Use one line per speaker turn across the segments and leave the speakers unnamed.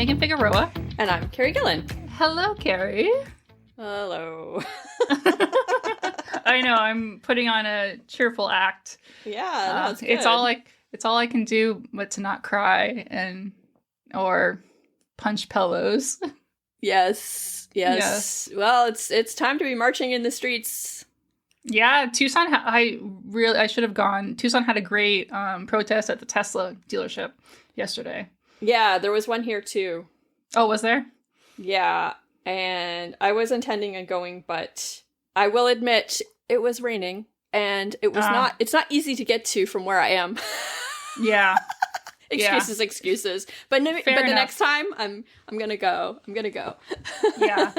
Megan Figueroa.
And I'm Carrie Gillen.
Hello, Carrie.
Hello.
I know, I'm putting on a cheerful act.
Yeah, that's good.
It's all I can do but to not cry or punch pillows.
Yes. Well, it's time to be marching in the streets.
Yeah, Tucson. I should have gone. Tucson had a great protest at the Tesla dealership yesterday.
Yeah, there was one here too.
Oh, was there?
Yeah, and I was intending on going, but I will admit it was raining, and it was not. It's not easy to get to from where I am.
Yeah.
Excuses. But the next time, I'm gonna go.
Yeah.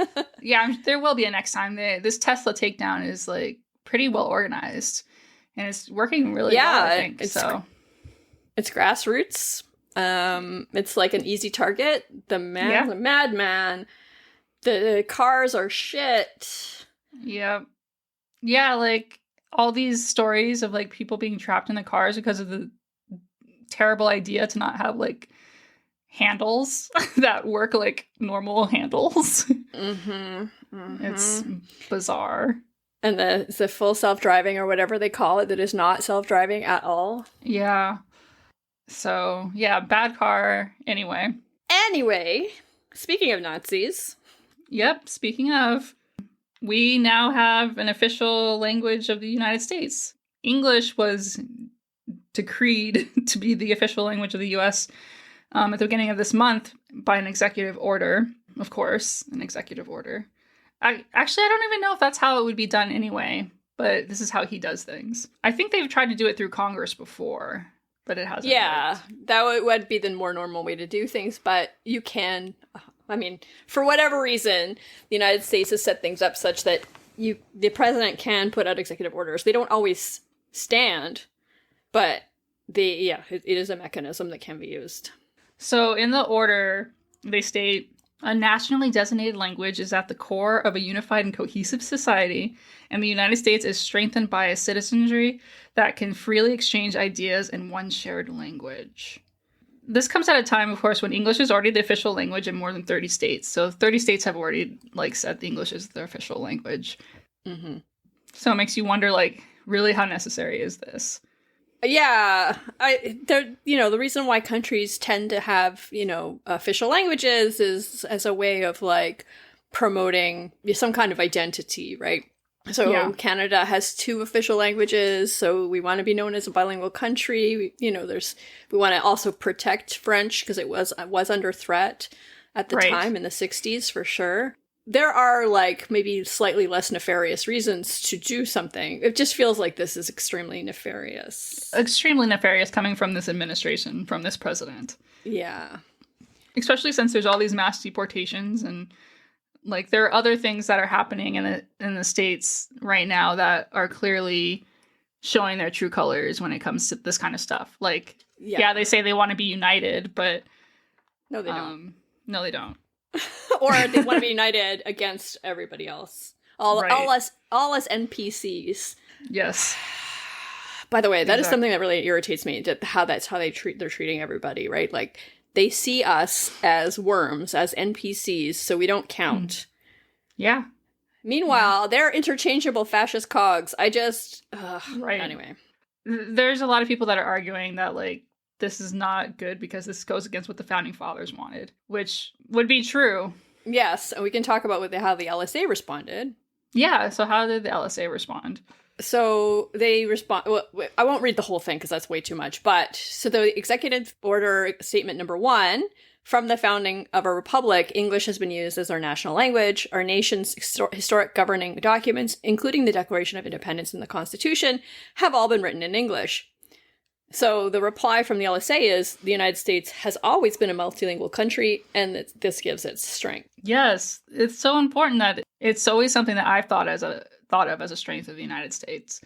There will be a next time. This Tesla takedown is like pretty well organized, and it's working really well. I think so.
It's grassroots. It's like an easy target. The man's a madman. The cars are shit.
Yeah. Yeah, like all these stories of like people being trapped in the cars because of the terrible idea to not have like handles that work like normal handles. It's bizarre. And
the full self-driving or whatever they call it that is not self-driving at all.
Yeah. So, yeah, bad car. Anyway,
speaking of Nazis.
Yep, speaking of, we now have an official language of the United States. English was decreed to be the official language of the U.S. At the beginning of this month by an executive order. Of course, an executive order. I don't even know if that's how it would be done anyway, but this is how he does things. I think they've tried to do it through Congress before, but it hasn't worked.
That would be the more normal way to do things, but you can, for whatever reason, the United States has set things up such that the president can put out executive orders. They don't always stand, but it is a mechanism that can be used.
So in the order, they state, a nationally designated language is at the core of a unified and cohesive society, and the United States is strengthened by a citizenry that can freely exchange ideas in one shared language. This comes at a time, of course, when English is already the official language in more than 30 states. So 30 states have already, said the English is their official language. Mm-hmm. So it makes you wonder, really how necessary is this?
Yeah, the reason why countries tend to have, official languages is as a way of promoting some kind of identity, right? So Canada has 2 official languages, so we want to be known as a bilingual country. We want to also protect French because it was under threat at the time in the 60s for sure. There are maybe slightly less nefarious reasons to do something. It just feels like this is extremely nefarious.
Extremely nefarious coming from this administration, from this president.
Yeah.
Especially since there's all these mass deportations and there are other things that are happening in the States right now that are clearly showing their true colors when it comes to this kind of stuff. They say they want to be united, but
no, they don't.
No, they don't.
Or they want to be united against everybody else. All us NPCs.
Yes.
By the way, that is something that really irritates me. That's how they're treating everybody, right? They see us as worms, as NPCs, so we don't count.
Yeah.
Meanwhile, they're interchangeable fascist cogs. Anyway.
There's a lot of people that are arguing that, this is not good because this goes against what the founding fathers wanted, which would be true.
Yes, and we can talk about how the LSA responded.
Yeah, so how did the LSA respond?
So they respond. Well, I won't read the whole thing because that's way too much. But so the executive order statement number 1, from the founding of our republic, English has been used as our national language. Our nation's historic governing documents, including the Declaration of Independence and the Constitution, have all been written in English. So the reply from the LSA is the United States has always been a multilingual country, and this gives it strength.
Yes, it's so important that it's always something that I've thought of as a strength of the United States.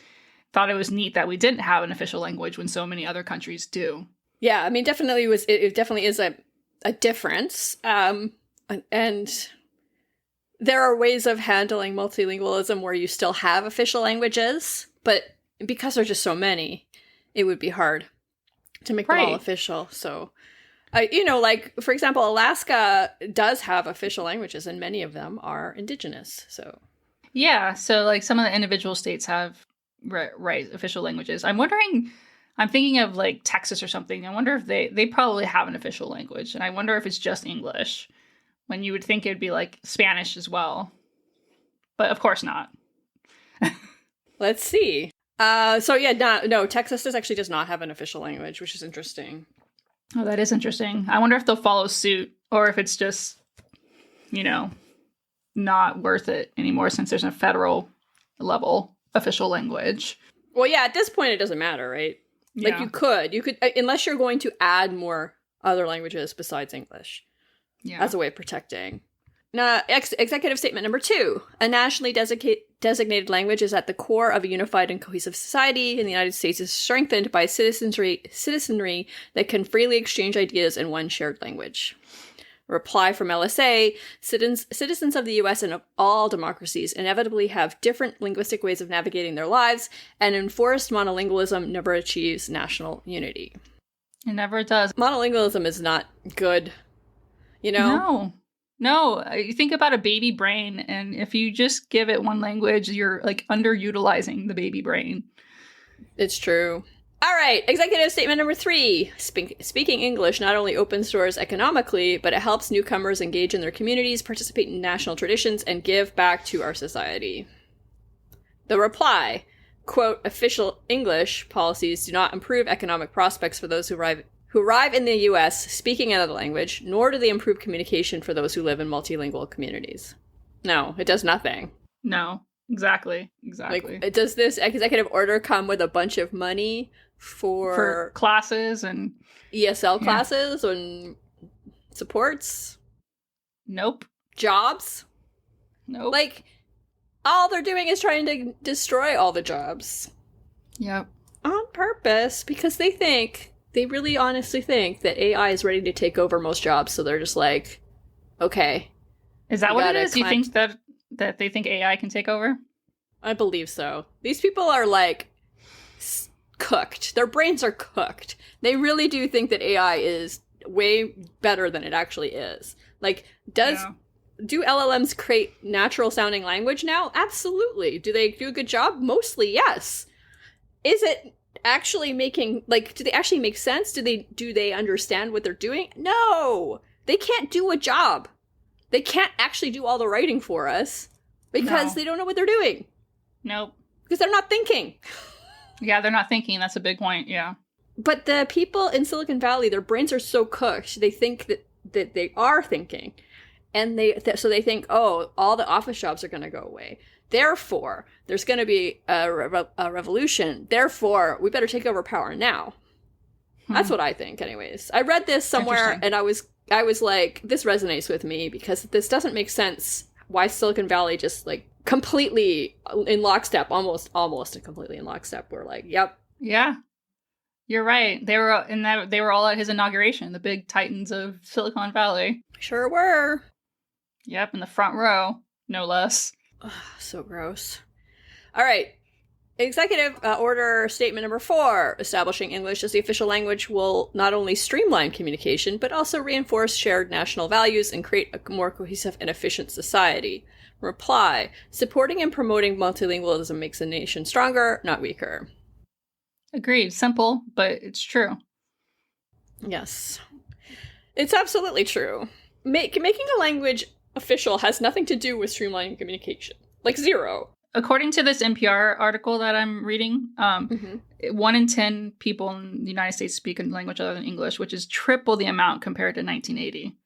Thought it was neat that we didn't have an official language when so many other countries do.
Yeah, it definitely is a difference. And there are ways of handling multilingualism where you still have official languages, but because there's just so many, it would be hard to make them all official. So Like, for example, Alaska does have official languages, and many of them are indigenous. So,
Yeah, so like some of the individual states have right official languages. I'm thinking of like Texas or something. I wonder if they probably have an official language, and I wonder if it's just English when you would think it'd be like Spanish as well. But of course not.
let's see. No, Texas does not have an official language, which is interesting.
Oh, that is interesting. I wonder if they'll follow suit or if it's just, not worth it anymore since there's a federal level official language.
Well, yeah, at this point it doesn't matter, right? Like
Yeah.
you could, unless you're going to add more other languages besides English as a way of protecting. Now, executive statement number 2. A nationally designated language is at the core of a unified and cohesive society, and the United States is strengthened by citizenry that can freely exchange ideas in one shared language. Reply from LSA, citizens of the US and of all democracies inevitably have different linguistic ways of navigating their lives, and enforced monolingualism never achieves national unity.
It never does.
Monolingualism is not good,
No, you think about a baby brain, and if you just give it one language, you're like underutilizing the baby brain.
It's true. All right, executive statement number 3. Speaking English not only opens doors economically, but it helps newcomers engage in their communities, participate in national traditions, and give back to our society. The reply, quote, official English policies do not improve economic prospects for those who arrive in the U.S. speaking another language, nor do they improve communication for those who live in multilingual communities. No, it does nothing.
No, exactly.
Like, does this executive order come with a bunch of money for
classes and
ESL classes and supports?
Nope.
Jobs?
Nope.
Like, all they're doing is trying to destroy all the jobs.
Yep.
On purpose, because they really honestly think that AI is ready to take over most jobs, so they're just like, okay.
Is that what it is? You think that they think AI can take over?
I believe so. These people are like cooked. Their brains are cooked. They really do think that AI is way better than it actually is. Like, do LLMs create natural sounding language now? Absolutely. Do they do a good job? Mostly, yes. Is it actually making, like, do they actually make sense? Do they understand what they're doing? No! They can't do a job. They can't actually do all the writing for us because they don't know what they're doing.
Nope.
Because they're not thinking.
Yeah, they're not thinking. That's a big point, yeah.
But the people in Silicon Valley, their brains are so cooked, they think that they are thinking. And so they think, oh, all the office jobs are going to go away. Therefore, there's going to be a revolution. Therefore, we better take over power now. That's what I think, anyways. I read this somewhere, and I was like, this resonates with me, because this doesn't make sense. Why Silicon Valley just, like, completely in lockstep, almost completely in lockstep. We're like, yep.
Yeah. You're right. They were all at his inauguration, the big titans of Silicon Valley.
Sure were.
Yep, in the front row, no less.
Ugh, so gross. All right. Executive order statement number 4. Establishing English as the official language will not only streamline communication, but also reinforce shared national values and create a more cohesive and efficient society. Reply. Supporting and promoting multilingualism makes a nation stronger, not weaker.
Agreed. Simple, but it's true.
Yes. It's absolutely true. Making a language official has nothing to do with streamlining communication. Like, zero.
According to this NPR article that I'm reading, 1 in 10 people in the United States speak a language other than English, which is triple the amount compared to 1980.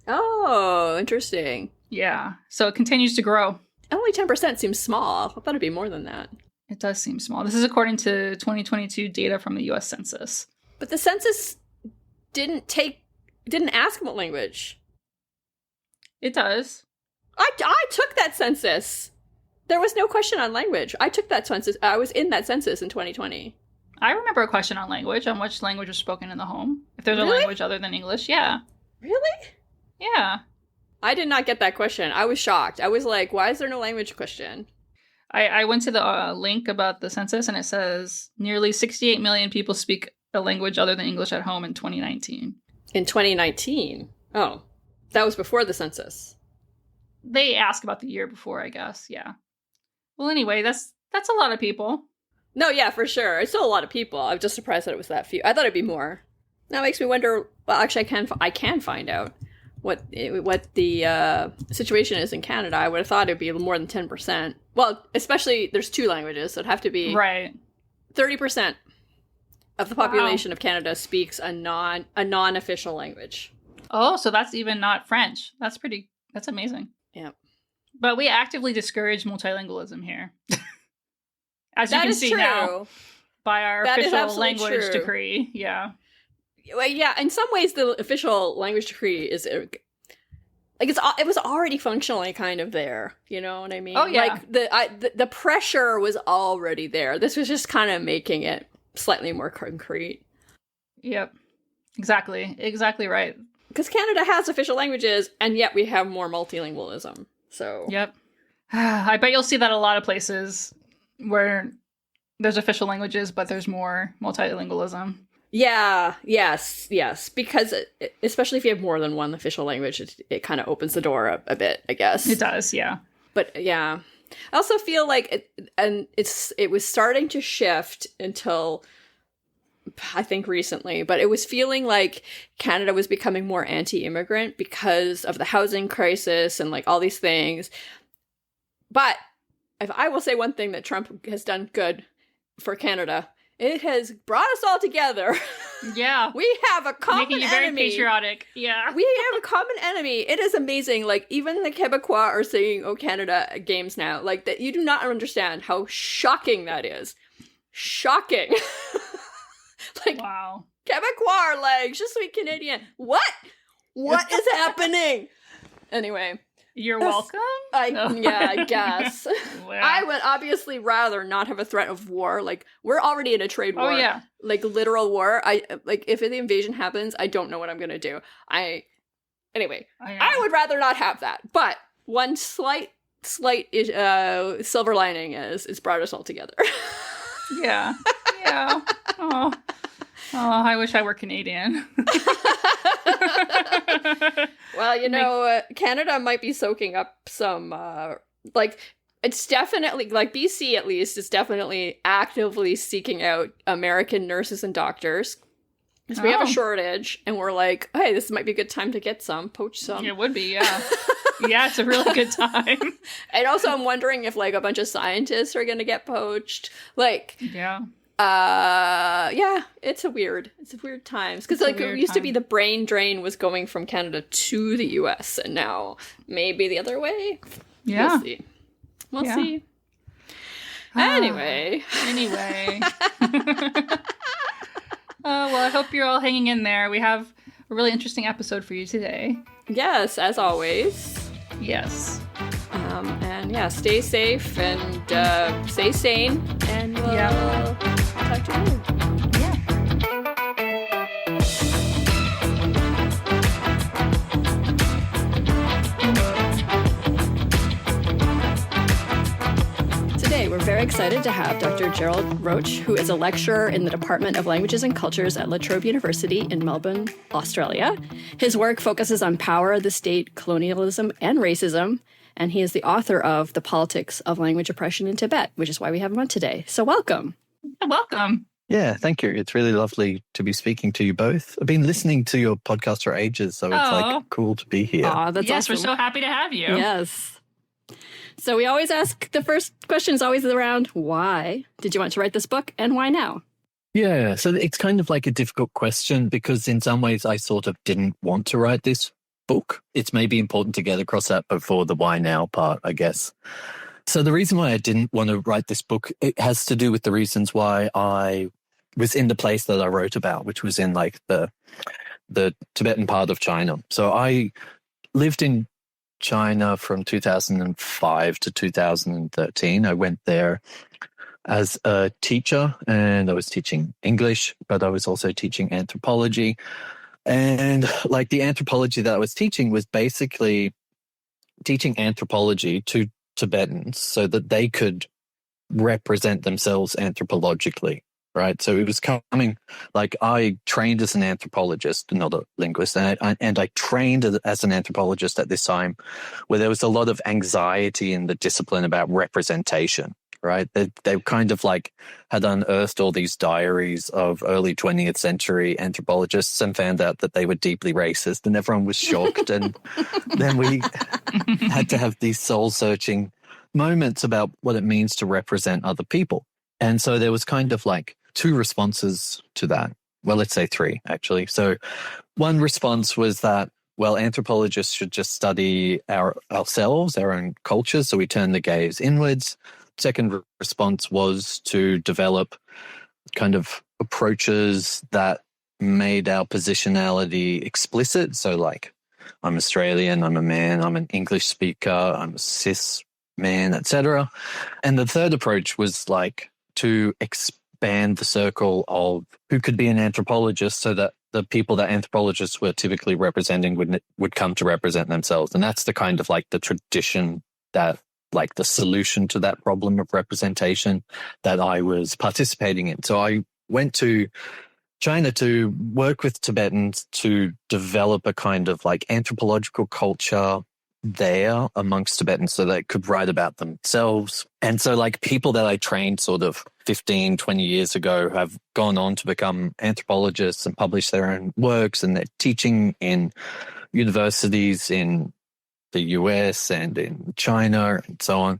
Oh, interesting.
Yeah. So it continues to grow.
Only 10% seems small. I thought it'd be more than that.
It does seem small. This is according to 2022 data from the U.S. Census.
But the census didn't ask what language.
It does.
I took that census. There was no question on language. I took that census. I was in that census in 2020.
I remember a question on language, on which language was spoken in the home. If there's a language other than English, yeah.
Really?
Yeah.
I did not get that question. I was shocked. I was like, why is there no language question?
I went to the link about the census, and it says nearly 68 million people speak a language other than English at home in 2019.
In 2019. Oh, that was before the census.
They ask about the year before, I guess. Yeah. Well, anyway, that's a lot of people.
No, yeah, for sure. It's still a lot of people. I'm just surprised that it was that few. I thought it'd be more. That makes me wonder. Well, actually, I can find out what the situation is in Canada. I would have thought it'd be more than 10%. Well, especially there's 2 languages, so it'd have to be
right.
30% of the population of Canada speaks a non-official language.
Oh, so that's even not French. That's amazing.
Yeah.
But we actively discourage multilingualism here. As you
That
can
is
see
true.
now by our
That is
official
absolutely
language
true.
decree. Yeah.
Well, yeah, in some ways, the official language decree is like it was already functionally kind of there. You know what I mean?
Oh, yeah.
Like the pressure was already there. This was just kind of making it slightly more concrete.
Yep. Exactly right.
Because Canada has official languages, and yet we have more multilingualism. So
Yep. I bet you'll see that a lot of places where there's official languages, but there's more multilingualism.
yeah, yes, because especially if you have more than one official language, it kind of opens the door a bit, I guess.
It does, yeah.
But yeah, I also feel like it was starting to shift until I think recently, but it was feeling like Canada was becoming more anti-immigrant because of the housing crisis and like all these things. But if I will say one thing that Trump has done good for Canada, it has brought us all together.
Yeah.
We have a common
Making you very
enemy.
patriotic. Yeah.
We have a common enemy. It is amazing. Like, even the Quebecois are singing "Oh Canada" at games now. Like, that you do not understand how shocking that is. Shocking. Like,
Wow.
Quebecois are like, "Je suis Canadian." What? What is happening? Anyway.
You're welcome?
Yeah, I guess.
Wow.
I would obviously rather not have a threat of war. Like, we're already in a trade war.
Oh, yeah.
Like, literal war. Like, if the invasion happens, I don't know what I'm gonna do. Anyway, I would rather not have that. But one slight silver lining is it's brought us all together.
Yeah. Yeah. Oh, I wish I were Canadian.
Well, Canada might be soaking up some, it's definitely, like, BC at least is definitely actively seeking out American nurses and doctors. Because we have a shortage, and we're like, hey, this might be a good time to get some, poach some.
It would be, yeah. Yeah, it's a really good time.
And also I'm wondering if, like, a bunch of scientists are gonna get poached. Like,
yeah.
Yeah, it's weird times. Because, like, it used to be the brain drain was going from Canada to the US, and now maybe the other way.
Yeah.
We'll see. Anyway.
Well, I hope you're all hanging in there. We have a really interesting episode for you today.
Yes, as always.
Yes.
And yeah, stay safe and stay sane. And we'll talk to you later.
Yeah.
Today, we're very excited to have Dr. Gerald Roach, who is a lecturer in the Department of Languages and Cultures at La Trobe University in Melbourne, Australia. His work focuses on power, the state, colonialism, and racism, and he is the author of The Politics of Language Oppression in Tibet, which is why we have him on today. So welcome.
Welcome.
Yeah, thank you. It's really lovely to be speaking to you both. I've been listening to your podcast for ages, so it's like cool to be here.
Aw, that's
yes,
awesome.
we're so happy to have you.
Yes. So we always ask, the first question is always around, why did you want to write this book and why now?
Yeah, so it's kind of like a difficult question because in some ways I sort of didn't want to write this book. It's maybe important to get across that before the why now part, I guess. So the reason why I didn't want to write this book, it has to do with the reasons why I was in the place that I wrote about, which was in like the Tibetan part of China. So I lived in China from 2005 to 2013. I went there as a teacher and I was teaching English, but I was also teaching anthropology. And like the anthropology that I was teaching was basically teaching anthropology to Tibetans so that they could represent themselves anthropologically. right? So it was coming, like I trained as an anthropologist, not a linguist, and I trained as an anthropologist at this time where there was a lot of anxiety in the discipline about representation, right? They kind of like had unearthed all these diaries of early 20th century anthropologists and found out that they were deeply racist, and everyone was shocked. And then we had to have these soul-searching moments about what it means to represent other people. And so there was kind of like two responses to that. Well, let's say three, actually. So one response was that, well, anthropologists should just study ourselves, our own cultures, so we turn the gaze inwards. Second response was to develop kind of approaches that made our positionality explicit. So like, I'm Australian, I'm a man, I'm an English speaker, I'm a cis man, etc. And the third approach was like to expand the circle of who could be an anthropologist so that the people that anthropologists were typically representing would come to represent themselves. And that's the kind of like the tradition that like the solution to that problem of representation that I was participating in. So I went to China to work with Tibetans to develop a kind of like anthropological culture there amongst Tibetans so they could write about themselves. And so like people that I trained sort of 15, 20 years ago have gone on to become anthropologists and publish their own works, and they're teaching in universities in the US and in China and so on.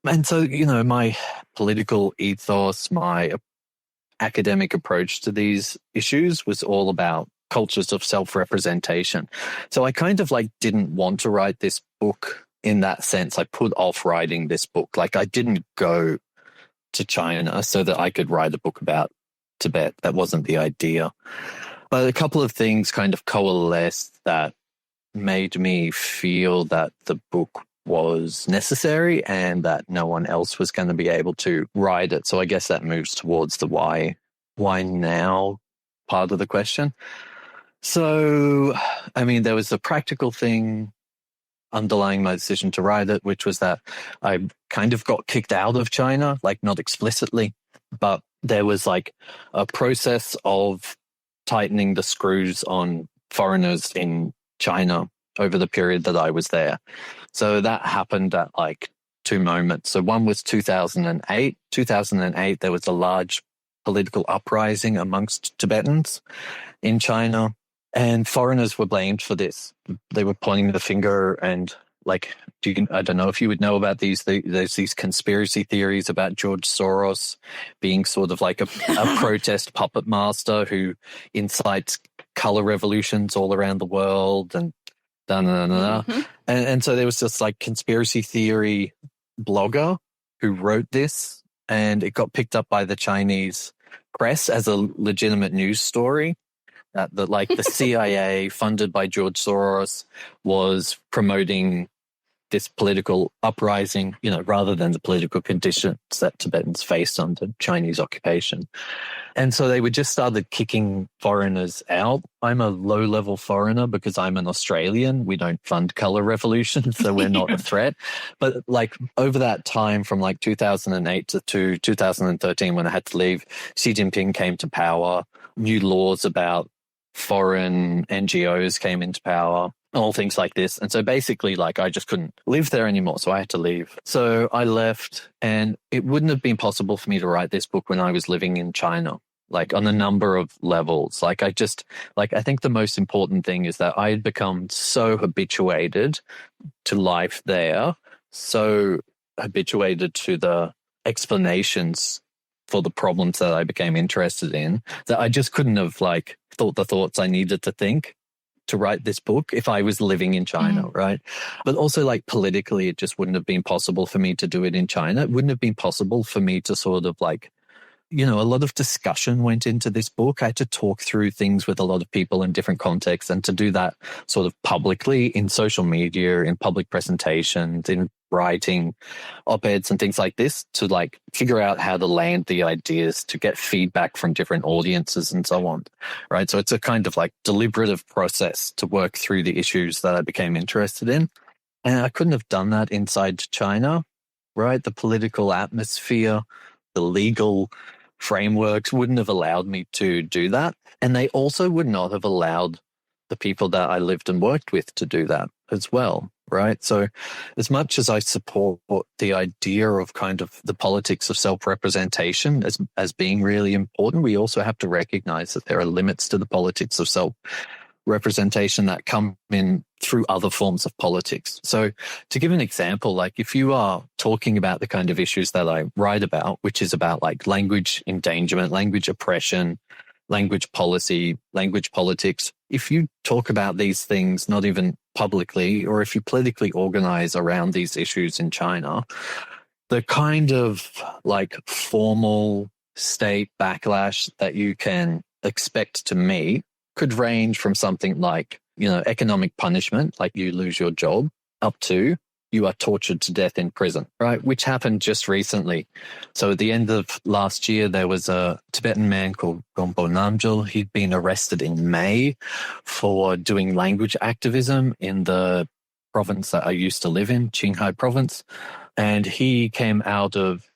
And so, you know, my political ethos, my academic approach to these issues was all about cultures of self-representation. So I kind of like didn't want to write this book in that sense. I put off writing this book. Like I didn't go to China so that I could write a book about Tibet. That wasn't the idea. But a couple of things kind of coalesced that made me feel that the book was necessary and that no one else was going to be able to write it. So I guess that moves towards the why now part of the question. So, I mean, there was a practical thing underlying my decision to write it, which was that I kind of got kicked out of China, like not explicitly, but there was like a process of tightening the screws on foreigners in China over the period that I was there. So that happened at like two moments. So one was 2008. 2008, there was a large political uprising amongst Tibetans in China, and foreigners were blamed for this. They were pointing the finger and like, I don't know if you would know about these. There's these conspiracy theories about George Soros being sort of like a protest puppet master who incites color revolutions all around the world and Mm-hmm. And so there was this like conspiracy theory blogger who wrote this, and it got picked up by the Chinese press as a legitimate news story. That the CIA, funded by George Soros, was promoting this political uprising, you know, rather than the political conditions that Tibetans faced under Chinese occupation. And so they just started kicking foreigners out. I'm a low-level foreigner because I'm an Australian. We don't fund color revolutions, so we're not a threat. But like over that time from like 2008 to 2013 when I had to leave, Xi Jinping came to power. New laws about foreign NGOs came into power. All things like this. And so basically, like, I just couldn't live there anymore. So I had to leave. So I left, and it wouldn't have been possible for me to write this book when I was living in China, like on a number of levels. I think the most important thing is that I had become so habituated to life there, so habituated to the explanations for the problems that I became interested in, that I just couldn't have like thought the thoughts I needed to think to write this book if I was living in China, right? But also like politically, it just wouldn't have been possible for me to do it in China. It wouldn't have been possible for me to sort of like, you know, a lot of discussion went into this book. I had to talk through things with a lot of people in different contexts, and to do that sort of publicly in social media, in public presentations, in writing op-eds and things like this, to like figure out how to land the ideas, to get feedback from different audiences and so on, right? So it's a kind of like deliberative process to work through the issues that I became interested in. And I couldn't have done that inside China, right? The political atmosphere, the legal frameworks wouldn't have allowed me to do that. And they also would not have allowed the people that I lived and worked with to do that as well, right? So as much as I support the idea of kind of the politics of self-representation as being really important, we also have to recognize that there are limits to the politics of self-representation that come in through other forms of politics. So to give an example, like if you are talking about the kind of issues that I write about, which is about like language endangerment, language oppression, language policy, language politics, if you talk about these things not even publicly, or if you politically organize around these issues in China, the kind of like formal state backlash that you can expect to meet could range from something like, economic punishment, like you lose your job, up to you are tortured to death in prison, right? Which happened just recently. So at the end of last year, there was a Tibetan man called Gompo Namgyal. He'd been arrested in May for doing language activism in the province that I used to live in, Qinghai province. And he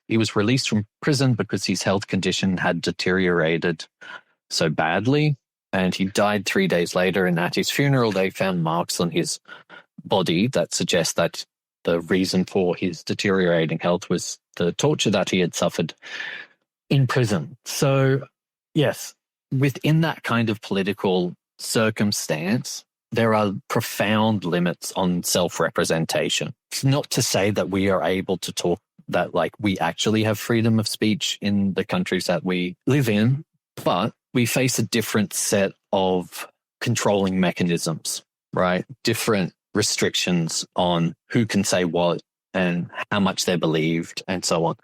was released from prison because his health condition had deteriorated so badly. And he died 3 days later. And at his funeral, they found marks on his body that suggest that the reason for his deteriorating health was the torture that he had suffered in prison. So, yes, within that kind of political circumstance, there are profound limits on self-representation. It's not to say that we are able to talk that like we actually have freedom of speech in the countries that we live in, but we face a different set of controlling mechanisms, right? Different restrictions on who can say what and how much they're believed and so on.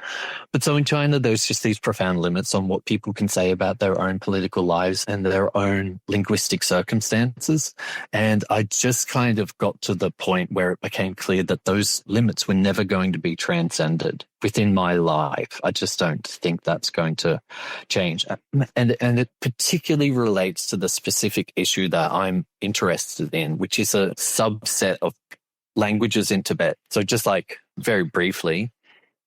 But so in China, there's just these profound limits on what people can say about their own political lives and their own linguistic circumstances. And I just kind of got to the point where it became clear that those limits were never going to be transcended within my life. I just don't think that's going to change. And it particularly relates to the specific issue that I'm interested in, which is a subset of languages in Tibet. So just like very briefly,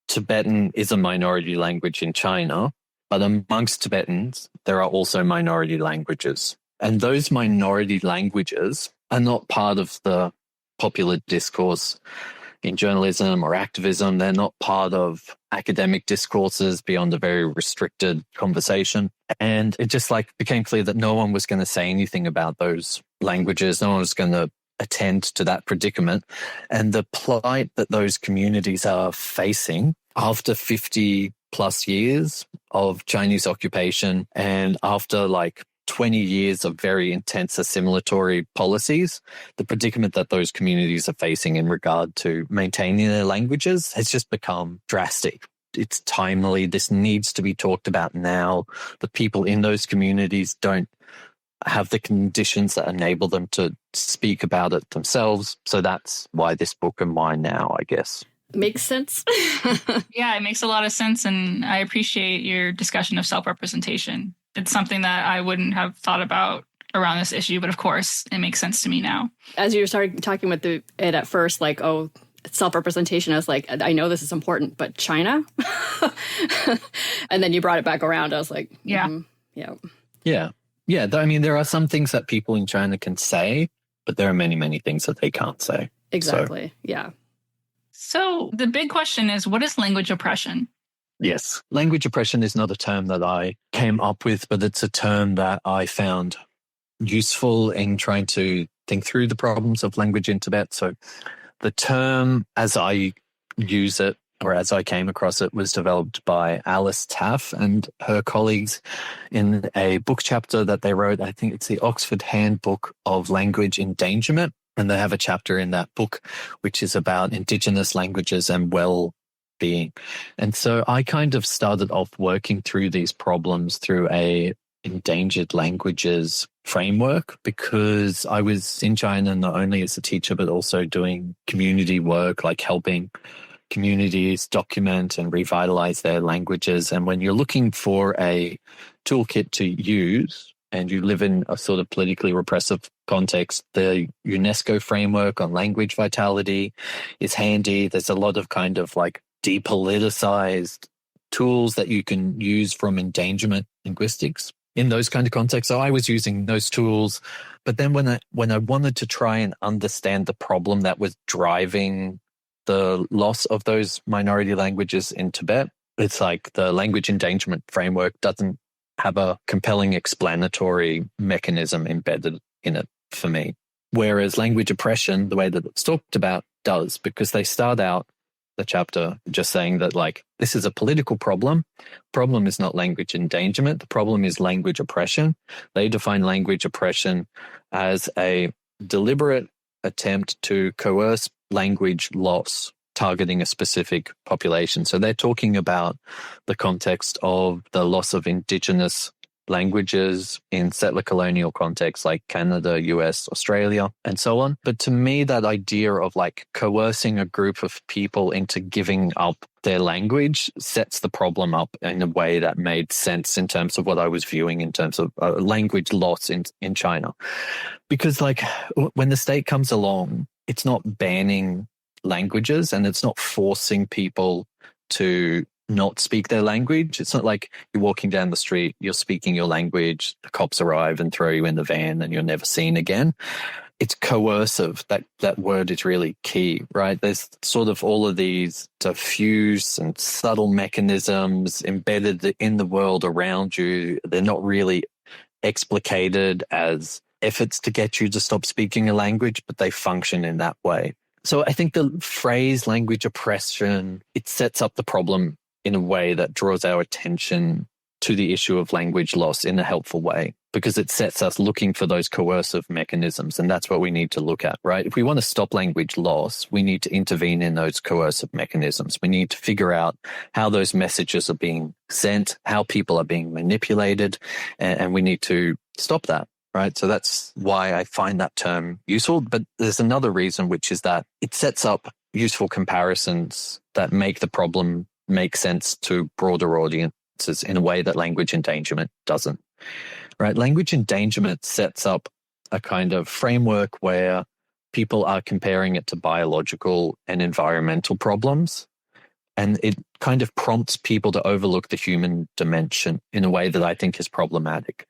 Tibetan is a minority language in China, but amongst Tibetans, there are also minority languages. And those minority languages are not part of the popular discourse in journalism or activism. They're not part of academic discourses beyond a very restricted conversation. And it just like became clear that no one was going to say anything about those languages. No one was going to attend to that predicament. And the plight that those communities are facing after 50 plus years of Chinese occupation and after like 20 years of very intense assimilatory policies, the predicament that those communities are facing in regard to maintaining their languages has just become drastic. It's timely. This needs to be talked about now. The people in those communities don't have the conditions that enable them to speak about it themselves. So that's why this book and why now, I guess.
Makes sense.
Yeah, it makes a lot of sense. And I appreciate your discussion of self-representation. It's something that I wouldn't have thought about around this issue, but of course, it makes sense to me now.
As you started talking about it at first, like, oh, self-representation, I was like, I know this is important, but China? And then you brought it back around. I was like, yeah.
Yeah, I mean, there are some things that people in China can say, but there are many, many things that they can't say.
Exactly, yeah.
So the big question is, what is language oppression?
Yes, language oppression is not a term that I came up with, but it's a term that I found useful in trying to think through the problems of language in Tibet. So the term, as I use it, or as I came across it, was developed by Alice Taff and her colleagues in a book chapter that they wrote. I think it's the Oxford Handbook of Language Endangerment. And they have a chapter in that book which is about Indigenous languages and well-being. And so I kind of started off working through these problems through a endangered languages framework, because I was in China not only as a teacher, but also doing community work, like helping communities document and revitalize their languages. And when you're looking for a toolkit to use and you live in a sort of politically repressive context, the UNESCO framework on language vitality is handy. There's a lot of kind of like depoliticized tools that you can use from endangerment linguistics in those kind of contexts. So I was using those tools, but then when I wanted to try and understand the problem that was driving the loss of those minority languages in Tibet, it's like the language endangerment framework doesn't have a compelling explanatory mechanism embedded in it for me. Whereas language oppression, the way that it's talked about, does, because they start out the chapter just saying that, like, this is a political problem. Problem is not language endangerment. The problem is language oppression. They define language oppression as a deliberate attempt to coerce language loss targeting a specific population. So they're talking about the context of the loss of indigenous languages in settler colonial contexts like Canada, US, Australia, and so on. But to me, that idea of like coercing a group of people into giving up their language sets the problem up in a way that made sense in terms of what I was viewing in terms of language loss in China. Because like when the state comes along, it's not banning languages and it's not forcing people to not speak their language. It's not like you're walking down the street, you're speaking your language, the cops arrive and throw you in the van and you're never seen again. It's coercive. That word is really key, right? There's sort of all of these diffuse and subtle mechanisms embedded in the world around you. They're not really explicated as efforts to get you to stop speaking a language, but they function in that way. So I think the phrase language oppression, it sets up the problem in a way that draws our attention to the issue of language loss in a helpful way, because it sets us looking for those coercive mechanisms. And that's what we need to look at, right? If we want to stop language loss, we need to intervene in those coercive mechanisms. We need to figure out how those messages are being sent, how people are being manipulated, and we need to stop that. Right. So that's why I find that term useful. But there's another reason, which is that it sets up useful comparisons that make the problem make sense to broader audiences in a way that language endangerment doesn't. Right. Language endangerment sets up a kind of framework where people are comparing it to biological and environmental problems. And it kind of prompts people to overlook the human dimension in a way that I think is problematic.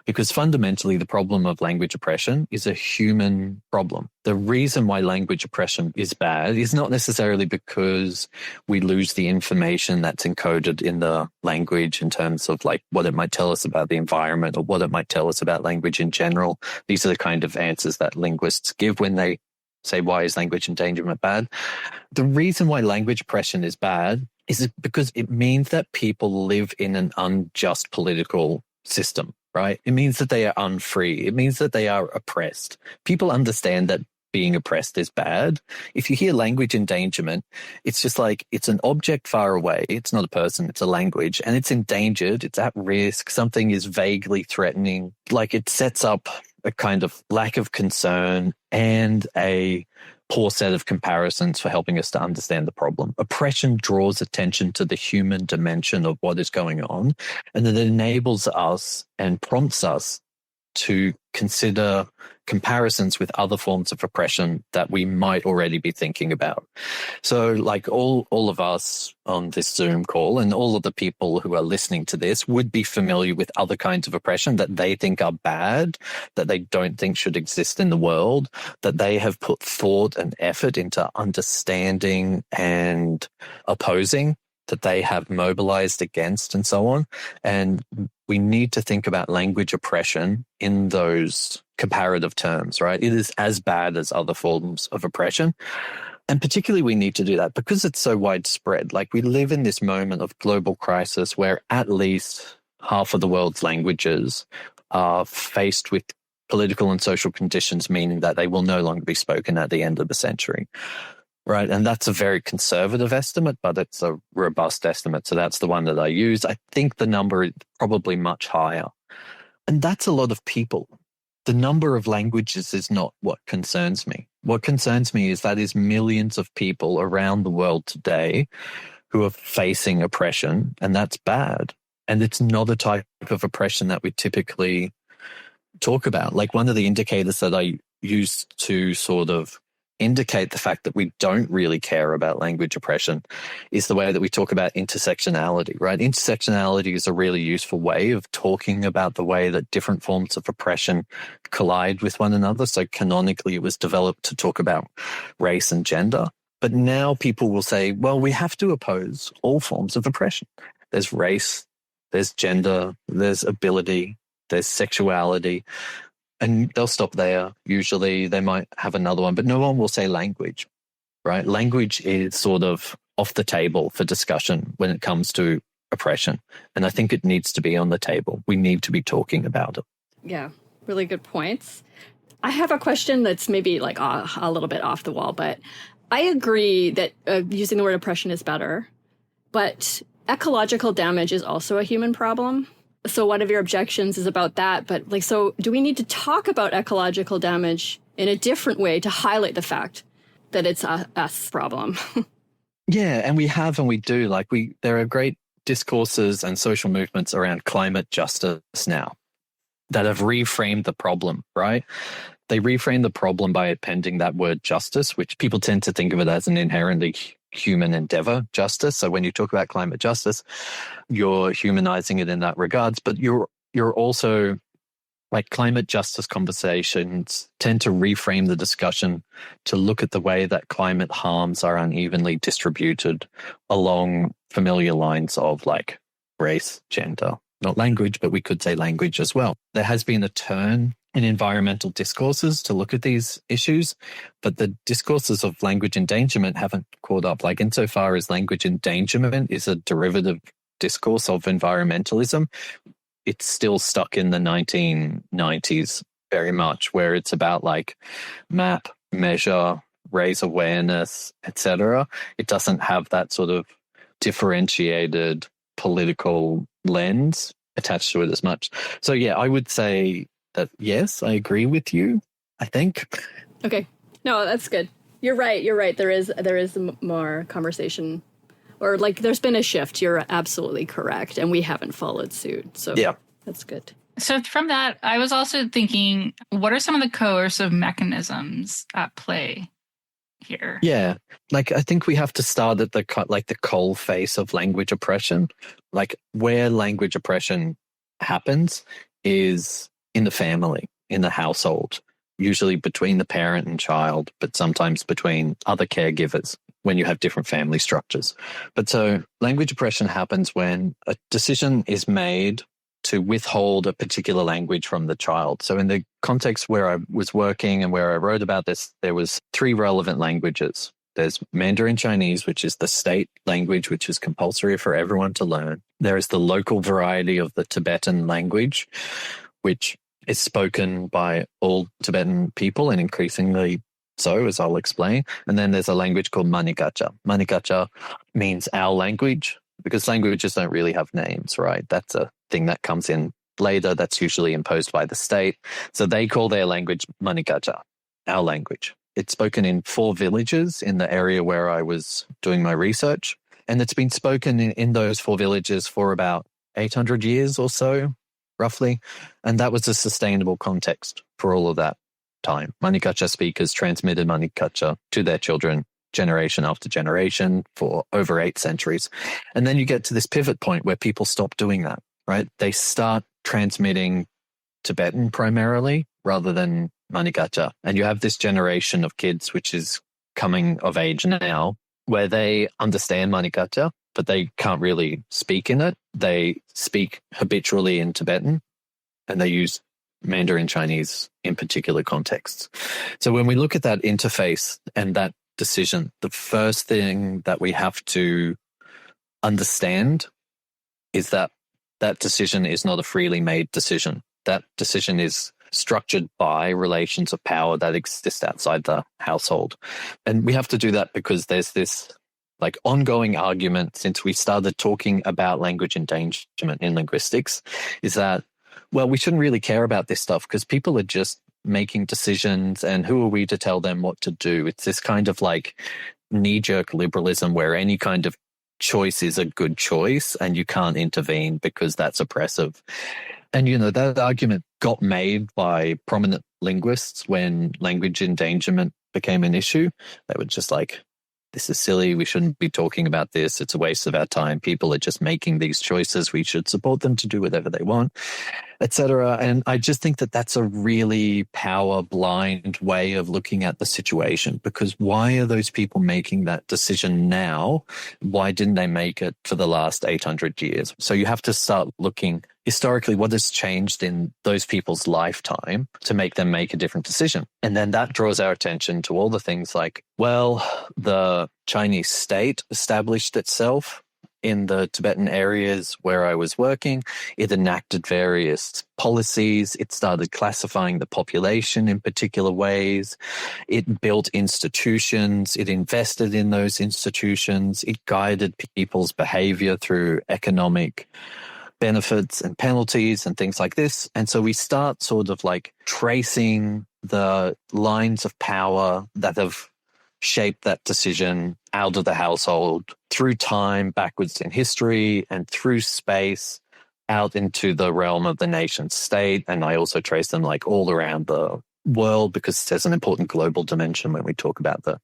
Because fundamentally, the problem of language oppression is a human problem. The reason why language oppression is bad is not necessarily because we lose the information that's encoded in the language in terms of like what it might tell us about the environment or what it might tell us about language in general. These are the kind of answers that linguists give when they say, why is language endangerment bad? The reason why language oppression is bad is because it means that people live in an unjust political system. Right? It means that they are unfree. It means that they are oppressed. People understand that being oppressed is bad. If you hear language endangerment, it's just like it's an object far away. It's not a person, it's a language, and it's endangered. It's at risk. Something is vaguely threatening. Like it sets up a kind of lack of concern and a poor set of comparisons for helping us to understand the problem. Oppression draws attention to the human dimension of what is going on, and it enables us and prompts us to consider comparisons with other forms of oppression that we might already be thinking about. So like all of us on this Zoom call and all of the people who are listening to this would be familiar with other kinds of oppression that they think are bad, that they don't think should exist in the world, that they have put thought and effort into understanding and opposing, that they have mobilized against and so on. And we need to think about language oppression in those comparative terms, right? It is as bad as other forms of oppression. And particularly we need to do that because it's so widespread. Like we live in this moment of global crisis where at least half of the world's languages are faced with political and social conditions, meaning that they will no longer be spoken at the end of the century. Right. And that's a very conservative estimate, but it's a robust estimate. So that's the one that I use. I think the number is probably much higher. And that's a lot of people. The number of languages is not what concerns me. What concerns me is that is millions of people around the world today who are facing oppression, and that's bad. And it's not a type of oppression that we typically talk about. Like one of the indicators that I use to sort of indicate the fact that we don't really care about language oppression is the way that we talk about intersectionality, right? Intersectionality is a really useful way of talking about the way that different forms of oppression collide with one another. So canonically, it was developed to talk about race and gender. But now people will say, well, we have to oppose all forms of oppression. There's race, there's gender, there's ability, there's sexuality. And they'll stop there. Usually they might have another one, but no one will say language, right? Language is sort of off the table for discussion when it comes to oppression. And I think it needs to be on the table. We need to be talking about it.
Yeah, really good points. I have a question that's maybe like a little bit off the wall, but I agree that using the word oppression is better. But ecological damage is also a human problem. So one of your objections is about that. But like, so do we need to talk about ecological damage in a different way to highlight the fact that it's a us problem?
Yeah, and we have and we do. Like there are great discourses and social movements around climate justice now that have reframed the problem, right? They reframe the problem by appending that word justice, which people tend to think of it as an inherently human endeavor, justice. So when you talk about climate justice, you're humanizing it in that regards, but you're also, like, climate justice conversations tend to reframe the discussion to look at the way that climate harms are unevenly distributed along familiar lines of like race, gender, not language, but we could say language as well. There has been a turn in environmental discourses to look at these issues, but the discourses of language endangerment haven't caught up. Like, insofar as language endangerment is a derivative discourse of environmentalism, it's still stuck in the 1990s very much, where it's about like map, measure, raise awareness, etc. It doesn't have that sort of differentiated political lens attached to it as much. So yeah, I would say that yes, I agree with you, I think.
Okay. No, that's good. You're right. There is more conversation, or like there's been a shift. You're absolutely correct. And we haven't followed suit. So yeah, that's good.
So from that, I was also thinking, what are some of the coercive mechanisms at play here?
Yeah, like I think we have to start at the coal face of language oppression. Like, where language oppression happens is in the family, in the household, usually between the parent and child, but sometimes between other caregivers when you have different family structures. But so language oppression happens when a decision is made to withhold a particular language from the child. So in the context where I was working and where I wrote about this, there was 3 relevant languages. There's Mandarin Chinese, which is the state language, which is compulsory for everyone to learn. There is the local variety of the Tibetan language, which is spoken by all Tibetan people and increasingly so, as I'll explain. And then there's a language called Manigacha. Manigacha means our language, because languages don't really have names, right? That's a thing that comes in later. That's usually imposed by the state. So they call their language Manigacha, our language. It's spoken in 4 villages in the area where I was doing my research. And it's been spoken in those 4 villages for about 800 years or so, roughly. And that was a sustainable context for all of that time. Manigacha speakers transmitted Manigacha to their children generation after generation for over 8 centuries. And then you get to this pivot point where people stop doing that, right? They start transmitting Tibetan primarily rather than Manigacha. And you have this generation of kids, which is coming of age now, where they understand Manigacha, but they can't really speak in it. They speak habitually in Tibetan, and they use Mandarin Chinese in particular contexts. So when we look at that interface and that decision, the first thing that we have to understand is that that decision is not a freely made decision. That decision is structured by relations of power that exist outside the household. And we have to do that because there's this like ongoing argument since we started talking about language endangerment in linguistics, is that, well, we shouldn't really care about this stuff because people are just making decisions, and who are we to tell them what to do? It's this kind of like knee-jerk liberalism where any kind of choice is a good choice and you can't intervene because that's oppressive. And, you know, that argument got made by prominent linguists when language endangerment became an issue, they were just like, this is silly. We shouldn't be talking about this. It's a waste of our time. People are just making these choices. We should support them to do whatever they want, etc. And I just think that that's a really power blind way of looking at the situation, because why are those people making that decision now? Why didn't they make it for the last 800 years? So you have to start looking historically, what has changed in those people's lifetime to make them make a different decision? And then that draws our attention to all the things like, well, the Chinese state established itself in the Tibetan areas where I was working. It enacted various policies. It started classifying the population in particular ways. It built institutions. It invested in those institutions. It guided people's behavior through economic benefits and penalties and things like this. And so we start sort of like tracing the lines of power that have shaped that decision out of the household through time, backwards in history, and through space out into the realm of the nation state. And I also trace them like all around the world, because there's an important global dimension when we talk about the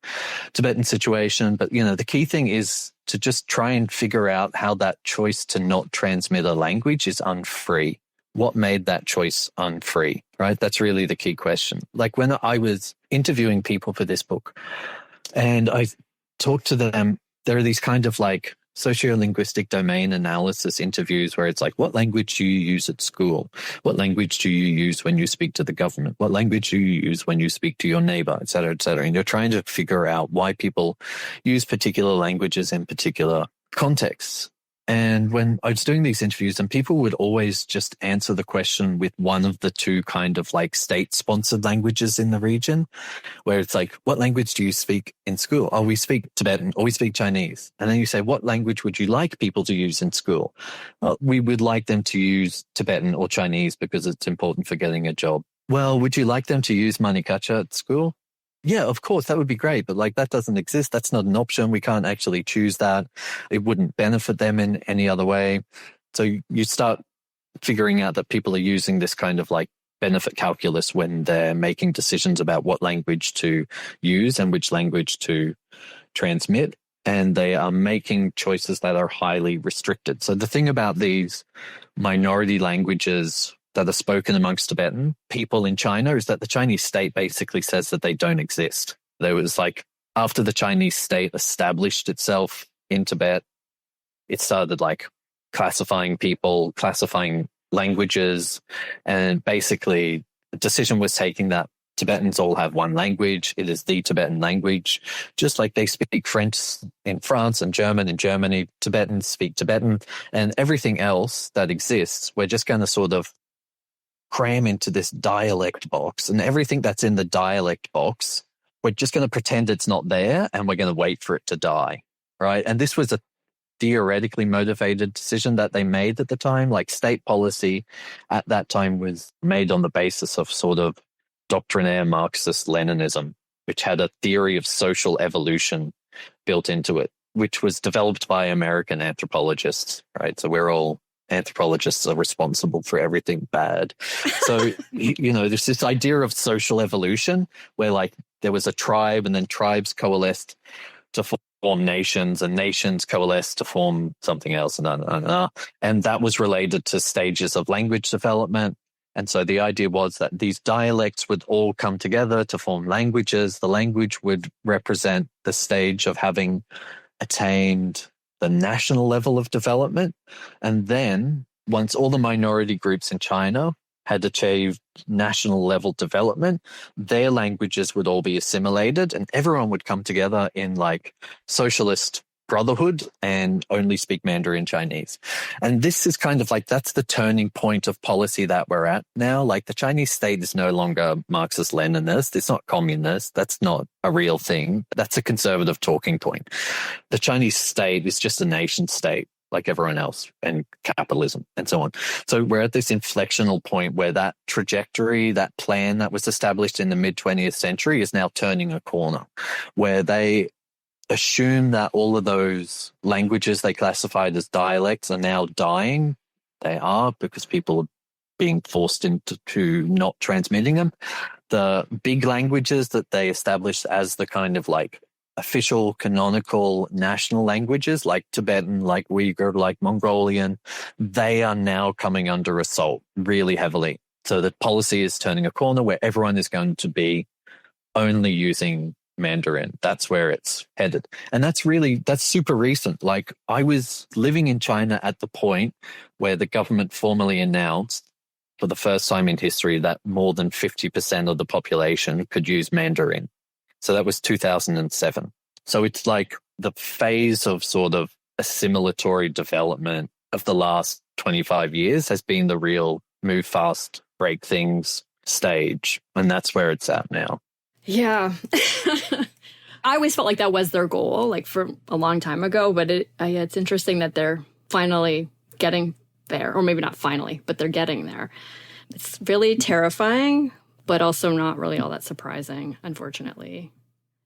Tibetan situation. But, you know, the key thing is to just try and figure out how that choice to not transmit a language is unfree. What made that choice unfree, right? That's really the key question. Like when I was interviewing people for this book and I talked to them, there are these kind of like sociolinguistic domain analysis interviews where it's like, what language do you use at school? What language do you use when you speak to the government? What language do you use when you speak to your neighbor, et cetera, et cetera? And you're trying to figure out why people use particular languages in particular contexts. And when I was doing these interviews, and people would always just answer the question with one of the two kind of like state-sponsored languages in the region, where it's like, what language do you speak in school? Oh, we speak Tibetan or we speak Chinese. And then you say, what language would you like people to use in school? Well, we would like them to use Tibetan or Chinese because it's important for getting a job. Well, would you like them to use Manikacha at school? Yeah, of course, that would be great. But like that doesn't exist. That's not an option. We can't actually choose that. It wouldn't benefit them in any other way. So you start figuring out that people are using this kind of like benefit calculus when they're making decisions about what language to use and which language to transmit. And they are making choices that are highly restricted. So the thing about these minority languages that are spoken amongst Tibetan people in China is that the Chinese state basically says that they don't exist. There was like, after the Chinese state established itself in Tibet, it started like classifying people, classifying languages, and basically the decision was taking that Tibetans all have one language. It is the Tibetan language. Just like they speak French in France and German in Germany, Tibetans speak Tibetan, and everything else that exists, we're just going to sort of cram into this dialect box, and everything that's in the dialect box, we're just going to pretend it's not there and we're going to wait for it to die, right? And this was a theoretically motivated decision that they made at the time. Like state policy at that time was made on the basis of sort of doctrinaire Marxist Leninism, which had a theory of social evolution built into it, which was developed by American anthropologists, right? So we're all anthropologists are responsible for everything bad. So, you know, there's this idea of social evolution where like there was a tribe and then tribes coalesced to form nations and nations coalesced to form something else. And that was related to stages of language development. And so the idea was that these dialects would all come together to form languages. The language would represent the stage of having attained the national level of development. And then once all the minority groups in China had achieved national level development, their languages would all be assimilated and everyone would come together in like socialist brotherhood and only speak Mandarin Chinese. And this is kind of like, that's the turning point of policy that we're at now. Like the Chinese state is no longer Marxist Leninist. It's not communist. That's not a real thing. That's a conservative talking point. The Chinese state is just a nation state like everyone else, and capitalism and so on. So we're at this inflectional point where that trajectory, that plan that was established in the mid-20th century is now turning a corner, where they assume that all of those languages they classified as dialects are now dying. They are, because people are being forced into not transmitting them. the big languages that they established as the kind of like official canonical national languages like Tibetan, like Uyghur, like Mongolian, they are now coming under assault really heavily. So the policy is turning a corner where everyone is going to be only using Mandarin. That's where it's headed. And that's super recent. Like I was living in China at the point where the government formally announced for the first time in history that more than 50% of the population could use Mandarin. So that was 2007. So it's like the phase of sort of assimilatory development of the last 25 years has been the real move fast, break things stage. And that's where it's at now.
Yeah. I always felt like that was their goal, like for a long time ago. But it's interesting that they're finally getting there. Or maybe not finally, but they're getting there. It's really terrifying, but also not really all that surprising, unfortunately.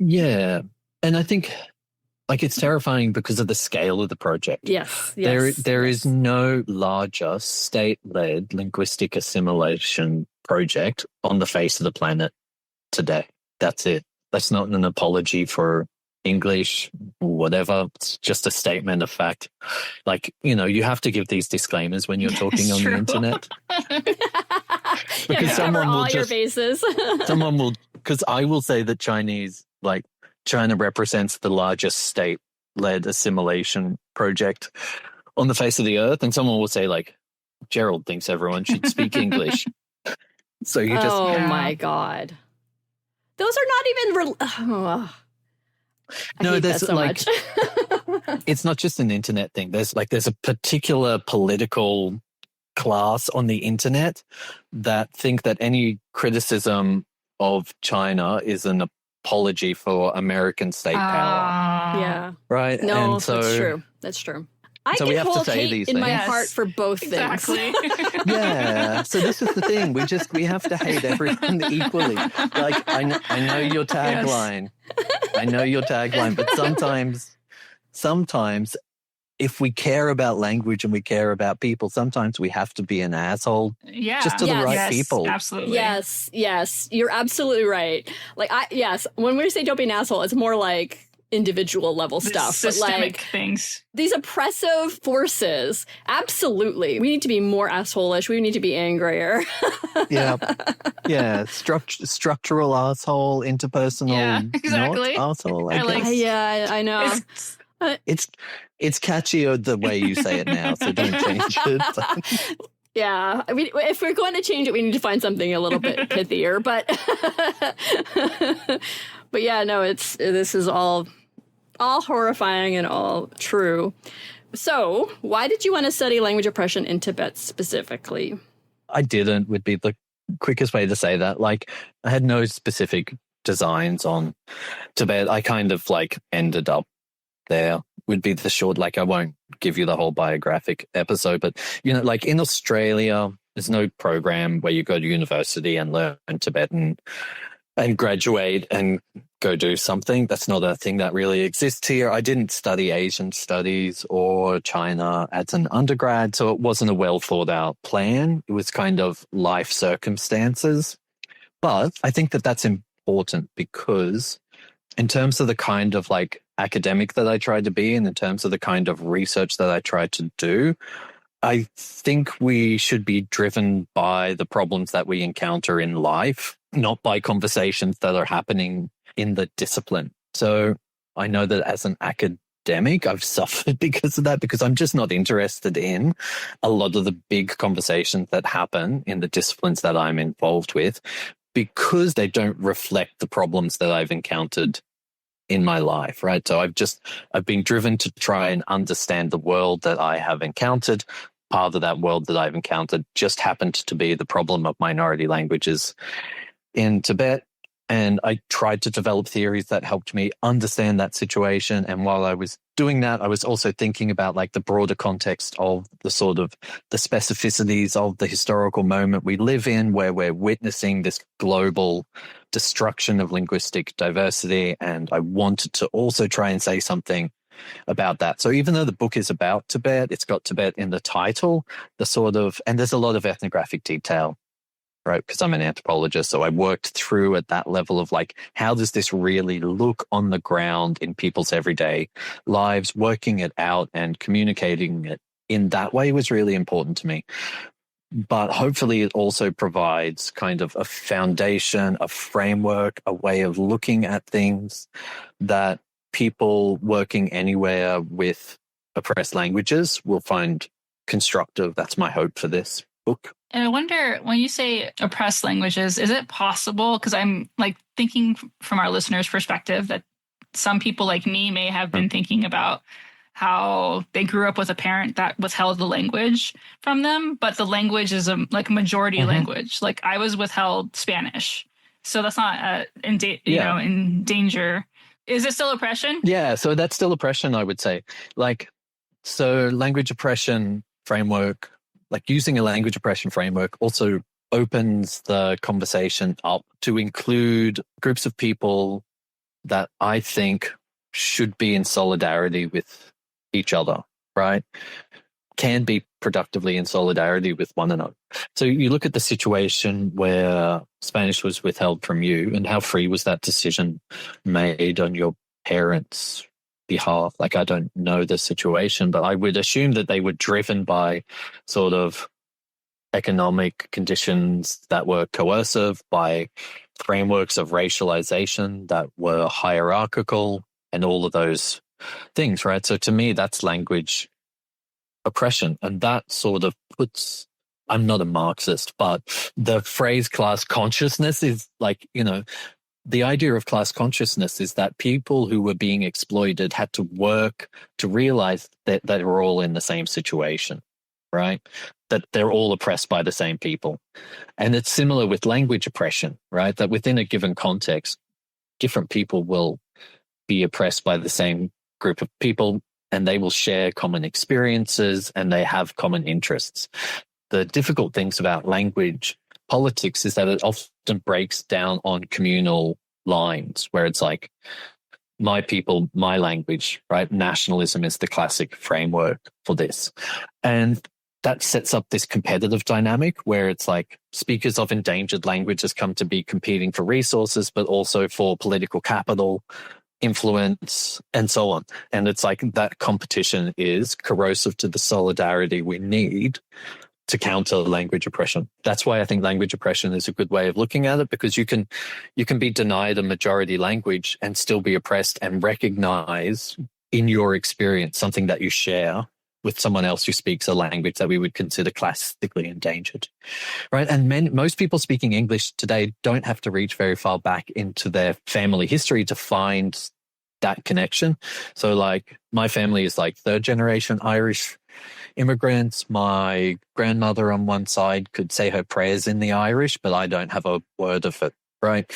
Yeah. And I think like it's terrifying because of the scale of the project.
Yes.
There is no larger state-led linguistic assimilation project on the face of the planet today. That's it. That's not an apology for English or whatever. It's just a statement of fact. Like, you know, you have to give these disclaimers when you're talking on the internet.
Because someone will your bases.
Someone will, because I will say that China represents the largest state-led assimilation project on the face of the earth, and someone will say like, Gerald thinks everyone should speak English. So you just
my God. Those are not even I hate that so much.
It's not just an internet thing. There's a particular political class on the internet that think that any criticism of China is an apology for American state power.
Yeah.
Right?
No, and that's true. I can hold hate in my heart for both things.
Exactly.
Yeah. So this is the thing. We have to hate everyone equally. Like I know your tagline. Yes. I know your tagline, but sometimes if we care about language and we care about people, sometimes we have to be an asshole.
Yeah.
Just to the right people.
Absolutely.
Yes. You're absolutely right. Like when we say don't be an asshole, it's more like individual level stuff,
systemic
but like
things.
These oppressive forces, absolutely. We need to be more asshole-ish. We need to be angrier. Yeah.
Structural asshole, interpersonal,
exactly.
not asshole.
I know.
It's catchier the way you say it now, so don't change it.
Yeah, I mean, if we're going to change it, we need to find something a little bit pithier. But yeah, no, this is all horrifying and all true. So, why did you want to study language oppression in Tibet specifically?
I didn't would be the quickest way to say that. Like, I had no specific designs on Tibet. I kind of like ended up there would be the short, like I won't give you the whole biographic episode, but you know, like in Australia, there's no program where you go to university and learn Tibetan and graduate and go do something. That's not a thing that really exists here. I didn't study Asian studies or China as an undergrad, so it wasn't a well thought out plan. It was kind of life circumstances. But I think that that's important because in terms of the kind of like academic that I tried to be and in terms of the kind of research that I tried to do, I think we should be driven by the problems that we encounter in life, not by conversations that are happening in the discipline. So I know that as an academic, I've suffered because of that, because I'm just not interested in a lot of the big conversations that happen in the disciplines that I'm involved with, because they don't reflect the problems that I've encountered in my life, right? So I've been driven to try and understand the world that I have encountered. Part of that world that I've encountered just happened to be the problem of minority languages in Tibet. And I tried to develop theories that helped me understand that situation. And while I was doing that, I was also thinking about like the broader context of the sort of the specificities of the historical moment we live in, where we're witnessing this global destruction of linguistic diversity. And I wanted to also try and say something about that. So even though the book is about Tibet, it's got Tibet in the title, and there's a lot of ethnographic detail right? Because I'm an anthropologist. So I worked through at that level of like, how does this really look on the ground in people's everyday lives? Working it out and communicating it in that way was really important to me. But hopefully it also provides kind of a foundation, a framework, a way of looking at things that people working anywhere with oppressed languages will find constructive. That's my hope for this book.
And I wonder, when you say oppressed languages, is it possible? Because I'm like thinking from our listeners' perspective that some people like me may have been thinking about how they grew up with a parent that withheld the language from them, but the language is a majority language. Like I was withheld Spanish, so that's not in danger. Is it still oppression?
Yeah, so that's still oppression, I would say. Like, so language oppression framework, like using a language oppression framework also opens the conversation up to include groups of people that I think should be in solidarity with each other, right? Can be productively in solidarity with one another. So you look at the situation where Spanish was withheld from you, and how free was that decision made on your parents' behalf? Like, I don't know the situation, but I would assume that they were driven by sort of economic conditions that were coercive, by frameworks of racialization that were hierarchical, and all of those things, right? So to me, that's language oppression. And that sort of puts, I'm not a Marxist, but the phrase class consciousness is like, the idea of class consciousness is that people who were being exploited had to work to realize that they were all in the same situation, right? That they're all oppressed by the same people. And it's similar with language oppression, right? That within a given context, different people will be oppressed by the same group of people, and they will share common experiences and they have common interests. The difficult things about language politics is that it often breaks down on communal lines, where it's like, my people, my language, right? Nationalism is the classic framework for this. And that sets up this competitive dynamic where it's like speakers of endangered languages come to be competing for resources, but also for political capital, influence, and so on. And it's like that competition is corrosive to the solidarity we need to counter language oppression. That's why I think language oppression is a good way of looking at it, because you can be denied a majority language and still be oppressed and recognize in your experience something that you share with someone else who speaks a language that we would consider classically endangered, right? And most people speaking English today don't have to reach very far back into their family history to find that connection. So like my family is like third generation Irish immigrants. My grandmother on one side could say her prayers in the Irish, but I don't have a word of it, right?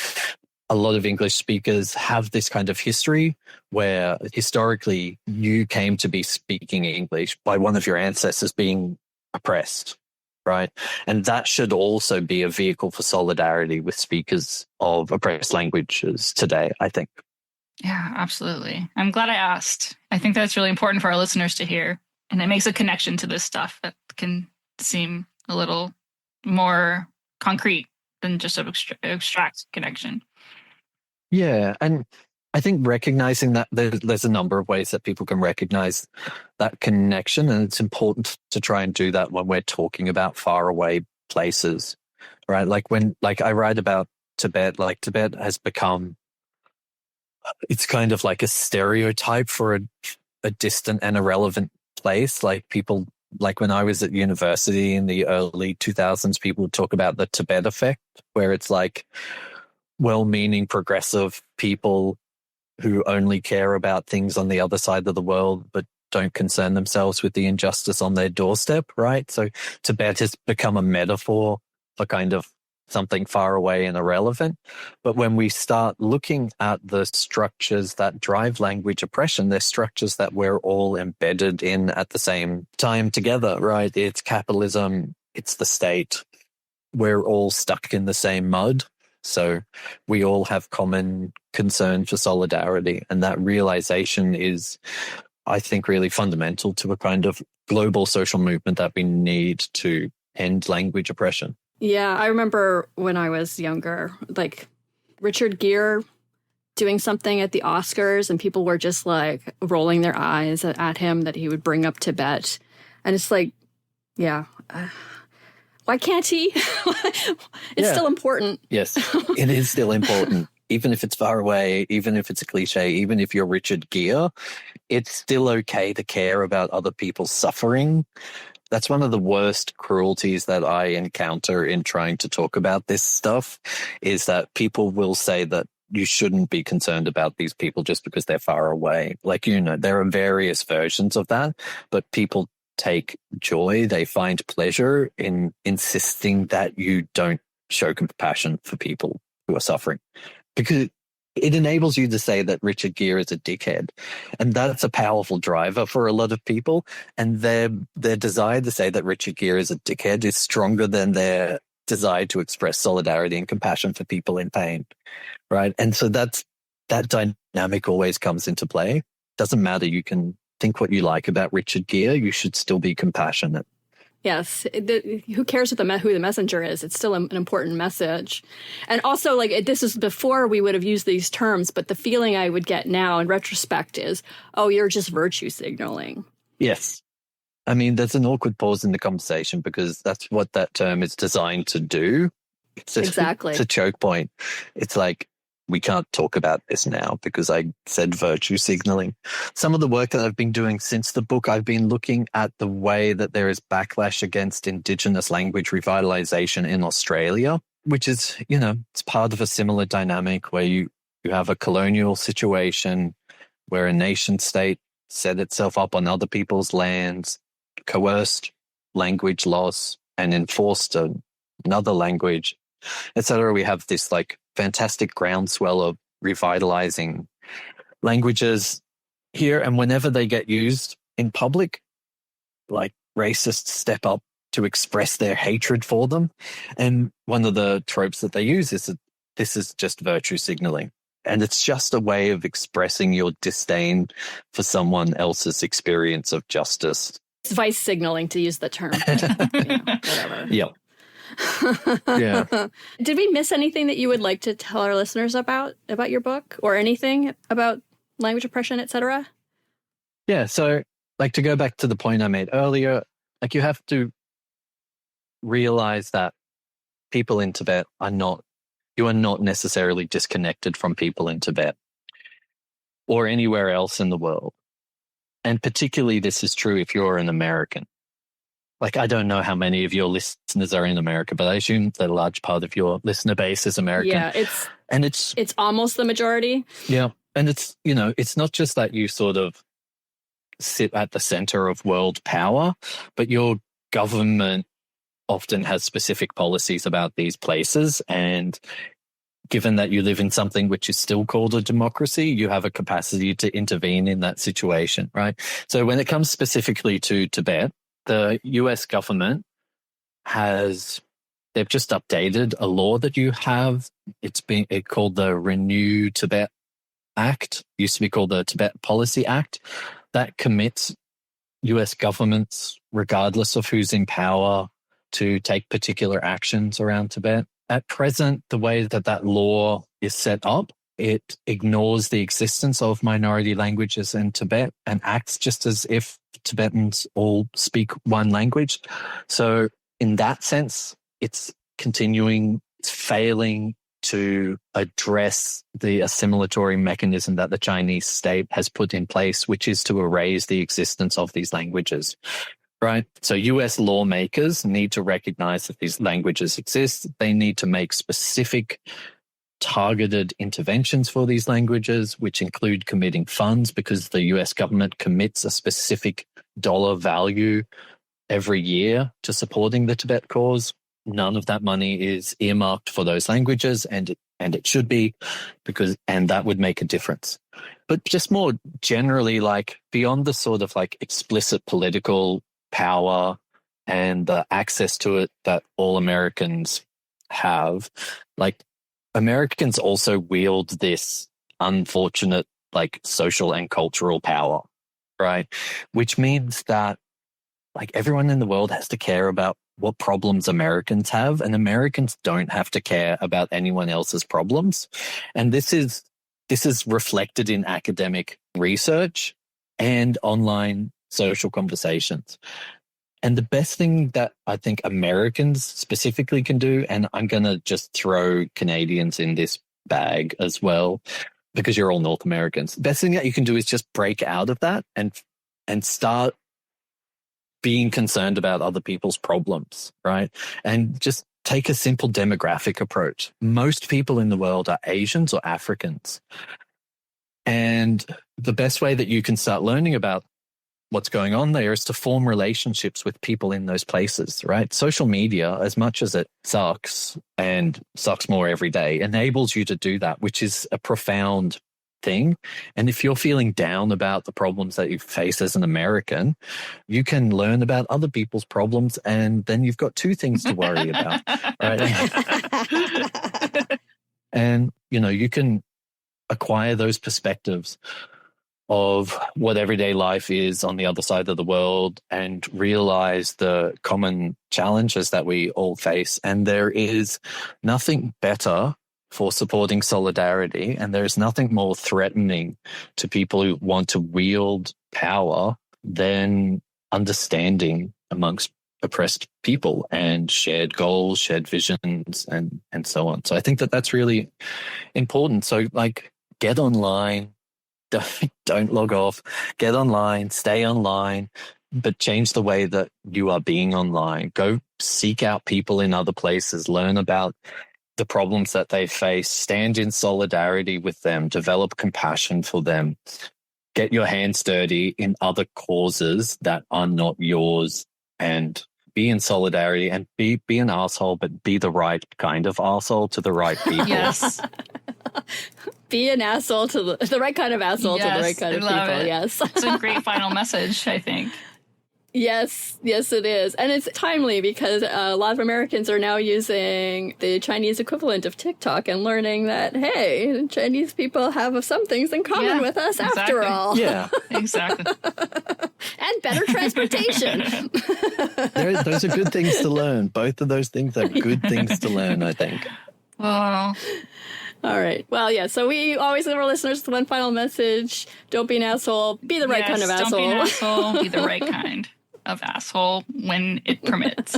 A lot of English speakers have this kind of history where historically you came to be speaking English by one of your ancestors being oppressed, right? And that should also be a vehicle for solidarity with speakers of oppressed languages today, I think.
Yeah, absolutely. I'm glad I asked. I think that's really important for our listeners to hear. And it makes a connection to this stuff that can seem a little more concrete than just an abstract connection.
Yeah, and I think recognizing that there's a number of ways that people can recognize that connection, and it's important to try and do that when we're talking about faraway places, right? Like when I write about Tibet, like Tibet has become, it's kind of like a stereotype for a distant and irrelevant place. Like people, like when I was at university in the early 2000s, people would talk about the Tibet effect, where it's like well-meaning progressive people who only care about things on the other side of the world but don't concern themselves with the injustice on their doorstep, right? So Tibet has become a metaphor for kind of something far away and irrelevant. But when we start looking at the structures that drive language oppression, they're structures that we're all embedded in at the same time together, right? It's capitalism, it's the state. We're all stuck in the same mud. So we all have common concern for solidarity. And that realization is, I think, really fundamental to a kind of global social movement that we need to end language oppression.
Yeah, I remember when I was younger, like Richard Gere doing something at the Oscars, and people were just like rolling their eyes at him that he would bring up Tibet. And it's like, yeah, why can't he? It's still important.
Yes, it is still important. Even if it's far away, even if it's a cliche, even if you're Richard Gere, it's still okay to care about other people's suffering. That's one of the worst cruelties that I encounter in trying to talk about this stuff, is that people will say that you shouldn't be concerned about these people just because they're far away. Like, you know, there are various versions of that, but people take joy, they find pleasure in insisting that you don't show compassion for people who are suffering, because it enables you to say that Richard Gere is a dickhead. And that's a powerful driver for a lot of people. And their desire to say that Richard Gere is a dickhead is stronger than their desire to express solidarity and compassion for people in pain. Right. And so that dynamic always comes into play. Doesn't matter. You can think what you like about Richard Gere. You should still be compassionate.
Yes. Who cares who the messenger is? It's still an important message. And also, like, this is before we would have used these terms, but the feeling I would get now in retrospect is, oh, you're just virtue signaling.
Yes. I mean, there's an awkward pause in the conversation because that's what that term is designed to do.
Exactly.
It's a choke point. It's like, we can't talk about this now because I said virtue signaling. Some of the work that I've been doing since the book, I've been looking at the way that there is backlash against Indigenous language revitalization in Australia, which is, you know, it's part of a similar dynamic where you have a colonial situation where a nation state set itself up on other people's lands, coerced language loss, and enforced another language, etc. We have this like fantastic groundswell of revitalizing languages here, and whenever they get used in public, like, racists step up to express their hatred for them. And one of the tropes that they use is that this is just virtue signaling, and it's just a way of expressing your disdain for someone else's experience of justice.
It's vice signaling, to use the term. Whatever.
Yeah. Yeah.
Did we miss anything that you would like to tell our listeners about your book, or anything about language oppression, etc.?
Yeah. So, like, to go back to the point I made earlier, like, you have to realize that people in Tibet you are not necessarily disconnected from people in Tibet or anywhere else in the world. And particularly this is true if you're an American. Like, I don't know how many of your listeners are in America, but I assume that a large part of your listener base is American.
Yeah, it's almost the majority.
Yeah. And it's, you know, it's not just that you sort of sit at the center of world power, but your government often has specific policies about these places. And given that you live in something which is still called a democracy, you have a capacity to intervene in that situation, right? So when it comes specifically to Tibet, the US government they've just updated a law that you have. It's called the Renew Tibet Act, used to be called the Tibet Policy Act, that commits US governments, regardless of who's in power, to take particular actions around Tibet. At present, the way that law is set up, it ignores the existence of minority languages in Tibet and acts just as if Tibetans all speak one language. So in that sense, it's failing to address the assimilatory mechanism that the Chinese state has put in place, which is to erase the existence of these languages. Right. So US lawmakers need to recognize that these languages exist. They need to make specific targeted interventions for these languages, which include committing funds, because the US government commits a specific dollar value every year to supporting the Tibet cause. None of that money is earmarked for those languages, and it should be, and that would make a difference. But just more generally, like, beyond the sort of like explicit political power and the access to it that all Americans have, like, Americans also wield this unfortunate, like, social and cultural power, right? Which means that, like, everyone in the world has to care about what problems Americans have, and Americans don't have to care about anyone else's problems. And this is reflected in academic research and online social conversations. And the best thing that I think Americans specifically can do, and I'm going to just throw Canadians in this bag as well, because you're all North Americans. The best thing that you can do is just break out of that and start being concerned about other people's problems, right? And just take a simple demographic approach. Most people in the world are Asians or Africans. And the best way that you can start learning about what's going on there is to form relationships with people in those places, right? Social media, as much as it sucks and sucks more every day, enables you to do that, which is a profound thing. And if you're feeling down about the problems that you face as an American, you can learn about other people's problems, and then you've got two things to worry about, right? And, you know, you can acquire those perspectives of what everyday life is on the other side of the world and realize the common challenges that we all face. And there is nothing better for supporting solidarity, and there is nothing more threatening to people who want to wield power than understanding amongst oppressed people and shared goals, shared visions, and so on. So I think that that's really important. So, like, get online. Don't log off. Get online, stay online, but change the way that you are being online. Go seek out people in other places, learn about the problems that they face, stand in solidarity with them, develop compassion for them, get your hands dirty in other causes that are not yours, and be in solidarity and be an asshole, but be the right kind of asshole to the right people.
Yes.
Be an asshole to the right kind of asshole to the right kind of people.
It.
Yes.
It's a great final message, I think.
Yes, it is. And it's timely because a lot of Americans are now using the Chinese equivalent of TikTok and learning that, hey, Chinese people have some things in common with us after all.
Yeah,
exactly.
And better transportation.
Those are good things to learn. Both of those things are good things to learn, I think.
Oh.
All right. Well, yeah. So we always give our listeners the one final message. Don't be an asshole. Be the right kind of asshole.
Don't be an asshole. Be the right kind of asshole when it permits.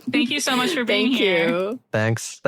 Thank you so much for being here.
Thanks.